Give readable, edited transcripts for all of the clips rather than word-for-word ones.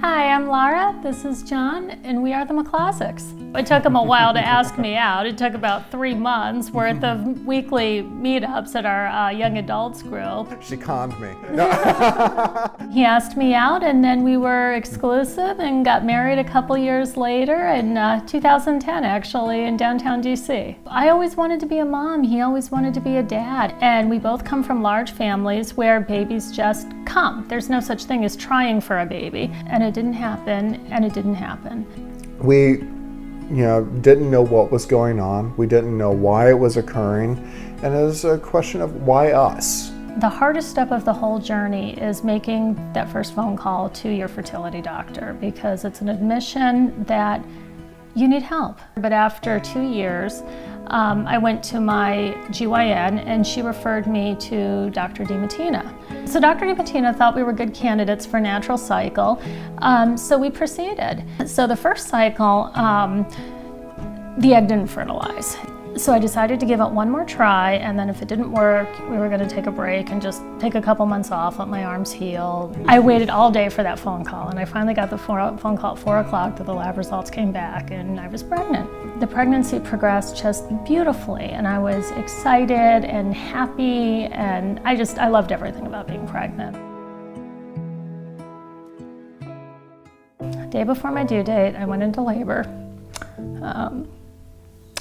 Hi, I'm Lara, this is John, and we are the McClassics. It took them a while to ask me out. It took about 3 months worth of weekly meetups at our young adults group. She conned me. He asked me out, and then we were exclusive and got married a couple years later in 2010, actually, in downtown DC. I always wanted to be a mom. He always wanted to be a dad. And we both come from large families where babies just come. There's no such thing as trying for a baby. And it didn't happen, and it didn't happen. We didn't know what was going on. We didn't know why it was occurring. And it was a question of why us? The hardest step of the whole journey is making that first phone call to your fertility doctor, because it's an admission that you need help. But after 2 years, I went to my GYN and she referred me to Dr. DiMattina. So Dr. DiMattina thought we were good candidates for natural cycle, so we proceeded. So the first cycle, the egg didn't fertilize. So I decided to give it one more try, and then if it didn't work, we were gonna take a break and just take a couple months off, let my arms heal. I waited all day for that phone call, and I finally got the phone call at 4 o'clock that the lab results came back, and I was pregnant. The pregnancy progressed just beautifully, and I was excited and happy, and I loved everything about being pregnant. The day before my due date, I went into labor,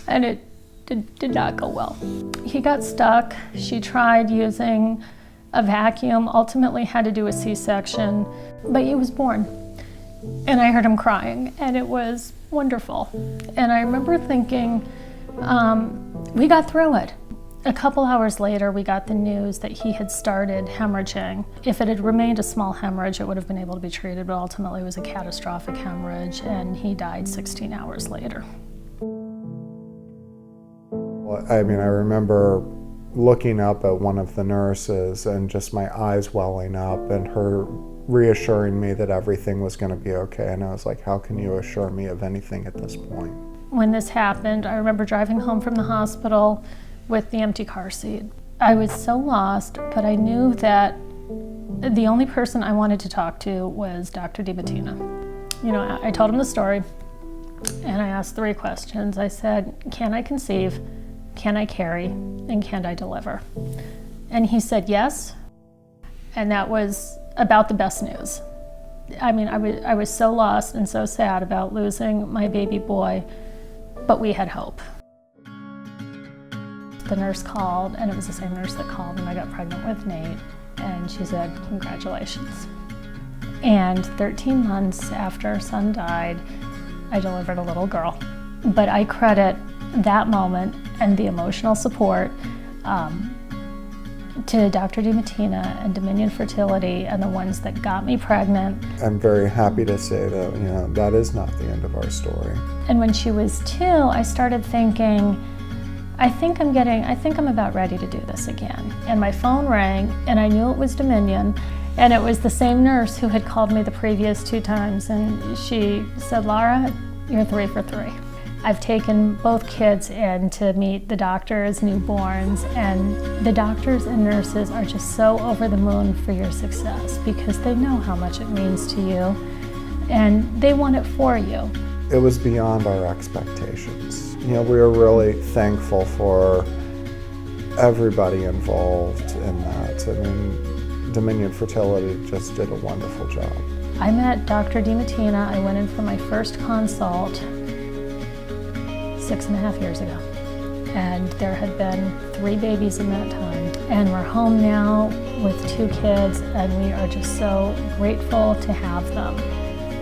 and it did not go well. He got stuck. She tried using a vacuum, ultimately had to do a C-section, but he was born. And I heard him crying, and it was wonderful. And I remember thinking, we got through it. A couple hours later, we got the news that he had started hemorrhaging. If it had remained a small hemorrhage, it would have been able to be treated, but ultimately it was a catastrophic hemorrhage, and he died 16 hours later. I mean, I remember looking up at one of the nurses and just my eyes welling up and her reassuring me that everything was going to be okay. And I was like, how can you assure me of anything at this point? When this happened, I remember driving home from the hospital with the empty car seat. I was so lost, but I knew that the only person I wanted to talk to was Dr. DiMattina. You know, I told him the story, and I asked 3 questions. I said, can I conceive? Can I carry, and can I deliver? And he said yes, and that was about the best news. I mean, I was so lost and so sad about losing my baby boy, but we had hope. The nurse called, and it was the same nurse that called when I got pregnant with Nate, and she said, congratulations. And 13 months after our son died, I delivered a little girl. But I credit that moment and the emotional support to Dr. DiMattina and Domnion Fertility, and the ones that got me pregnant. I'm very happy to say that, that is not the end of our story. And when she was 2, I started thinking, I think I'm about ready to do this again. And my phone rang, and I knew it was Domnion, and it was the same nurse who had called me the previous 2 times, and she said, Lara, you're 3 for 3. I've taken both kids in to meet the doctors, newborns, and the doctors and nurses are just so over the moon for your success, because they know how much it means to you, and they want it for you. It was beyond our expectations. We were really thankful for everybody involved in that. I mean, Domnion Fertility just did a wonderful job. I met Dr. DiMattina. I went in for my first consult 6.5 years ago. And there had been 3 babies in that time. And we're home now with 2 kids, and we are just so grateful to have them.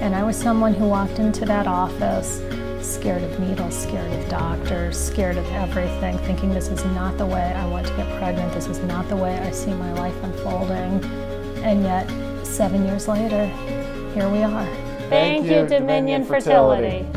And I was someone who walked into that office scared of needles, scared of doctors, scared of everything, thinking this is not the way I want to get pregnant, this is not the way I see my life unfolding. And yet, 7 years later, here we are. Thank you, Domnion Fertility.